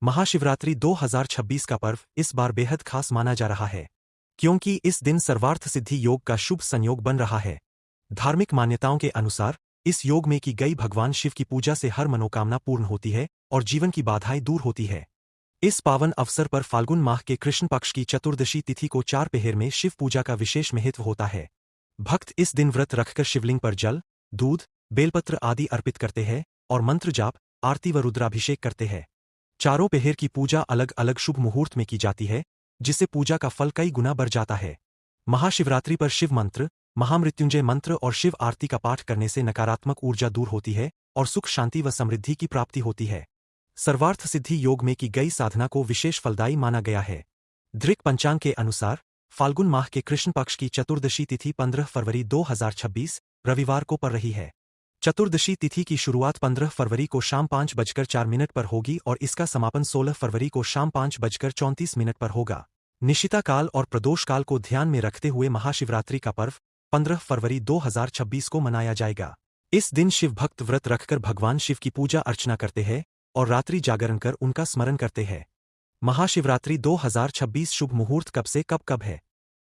महाशिवरात्रि 2026 का पर्व इस बार बेहद खास माना जा रहा है, क्योंकि इस दिन सर्वार्थ सिद्धि योग का शुभ संयोग बन रहा है। धार्मिक मान्यताओं के अनुसार इस योग में की गई भगवान शिव की पूजा से हर मनोकामना पूर्ण होती है और जीवन की बाधाएं दूर होती है। इस पावन अवसर पर फाल्गुन माह के कृष्ण पक्ष की चतुर्दशी तिथि को 4 पहर में शिव पूजा का विशेष महत्व होता है। भक्त इस दिन व्रत रखकर शिवलिंग पर जल, दूध, बेलपत्र आदि अर्पित करते हैं और मंत्र जाप, आरती व रुद्राभिषेक करते हैं। चारों पहर की पूजा अलग अलग शुभ मुहूर्त में की जाती है, जिससे पूजा का फल कई गुना बढ़ जाता है। महाशिवरात्रि पर शिव मंत्र, महामृत्युंजय मंत्र और शिव आरती का पाठ करने से नकारात्मक ऊर्जा दूर होती है और सुख शांति व समृद्धि की प्राप्ति होती है। सर्वार्थ सिद्धि योग में की गई साधना को विशेष फलदायी माना गया है। दृक पंचांग के अनुसार फाल्गुन माह के कृष्ण पक्ष की चतुर्दशी तिथि 15 फरवरी 2026 रविवार को पड़ रही है। चतुर्दशी तिथि की शुरुआत 15 फरवरी को शाम 5:04 पर होगी और इसका समापन 16 फरवरी को शाम 5:34 पर होगा। निशिता काल और प्रदोष काल को ध्यान में रखते हुए महाशिवरात्रि का पर्व 15 फरवरी 2026 को मनाया जाएगा। इस दिन शिव भक्त व्रत रखकर भगवान शिव की पूजा अर्चना करते हैं और रात्रि जागरण कर उनका स्मरण करते हैं। महाशिवरात्रि 2026 शुभ मुहूर्त कब से कब है?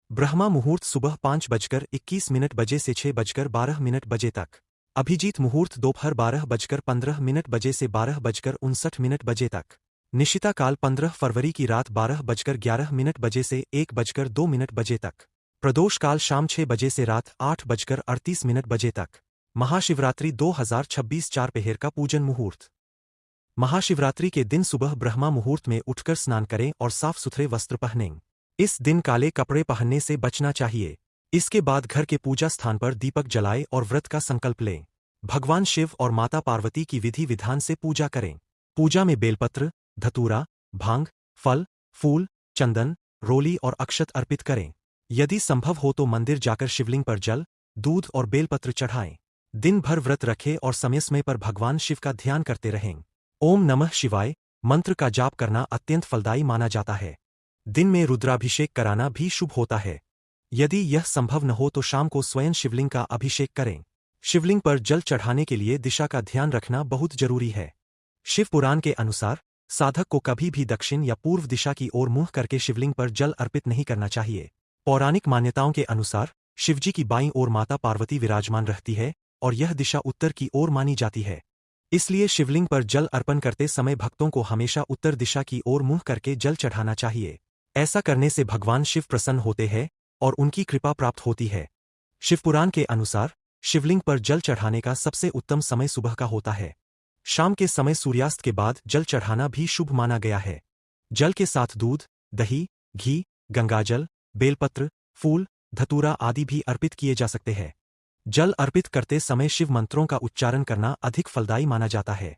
ब्रह्मा मुहूर्त सुबह 5:21 बजे से 6:12 बजे तक। अभिजीत मुहूर्त दोपहर 12:15 बजे से 12:59 बजे तक। निशिता काल 15 फरवरी की रात 12:11 बजे से 1:02 बजे तक। प्रदोष काल शाम 6 बजे से रात 8:38 बजे तक। महाशिवरात्रि 2026 4 पहर का पूजन मुहूर्त। महाशिवरात्रि के दिन सुबह ब्रह्मा मुहूर्त में उठकर स्नान करें और साफ सुथरे वस्त्र पहनें। इस दिन काले कपड़े पहनने से बचना चाहिए। इसके बाद घर के पूजा स्थान पर दीपक जलाएं और व्रत का संकल्प लें। भगवान शिव और माता पार्वती की विधि विधान से पूजा करें। पूजा में बेलपत्र, धतूरा, भांग, फल, फूल, चंदन, रोली और अक्षत अर्पित करें। यदि संभव हो तो मंदिर जाकर शिवलिंग पर जल, दूध और बेलपत्र चढ़ाएं। दिन भर व्रत रखें और समय समय पर भगवान शिव का ध्यान करते रहें। ओम नमः शिवाय मंत्र का जाप करना अत्यंत फलदायी माना जाता है। दिन में रुद्राभिषेक कराना भी शुभ होता है। यदि यह संभव न हो तो शाम को स्वयं शिवलिंग का अभिषेक करें। शिवलिंग पर जल चढ़ाने के लिए दिशा का ध्यान रखना बहुत जरूरी है। शिव पुराण के अनुसार साधक को कभी भी दक्षिण या पूर्व दिशा की ओर मुंह करके शिवलिंग पर जल अर्पित नहीं करना चाहिए। पौराणिक मान्यताओं के अनुसार शिवजी की बाईं ओर माता पार्वती विराजमान रहती है और यह दिशा उत्तर की ओर मानी जाती है। इसलिए शिवलिंग पर जल अर्पण करते समय भक्तों को हमेशा उत्तर दिशा की ओर मुंह करके जल चढ़ाना चाहिए। ऐसा करने से भगवान शिव प्रसन्न होते हैं और उनकी कृपा प्राप्त होती है। शिवपुराण के अनुसार शिवलिंग पर जल चढ़ाने का सबसे उत्तम समय सुबह का होता है। शाम के समय सूर्यास्त के बाद जल चढ़ाना भी शुभ माना गया है। जल के साथ दूध, दही, घी, गंगाजल, बेलपत्र, फूल, धतूरा आदि भी अर्पित किए जा सकते हैं। जल अर्पित करते समय शिव मंत्रों का उच्चारण करना अधिक फलदायी माना जाता है।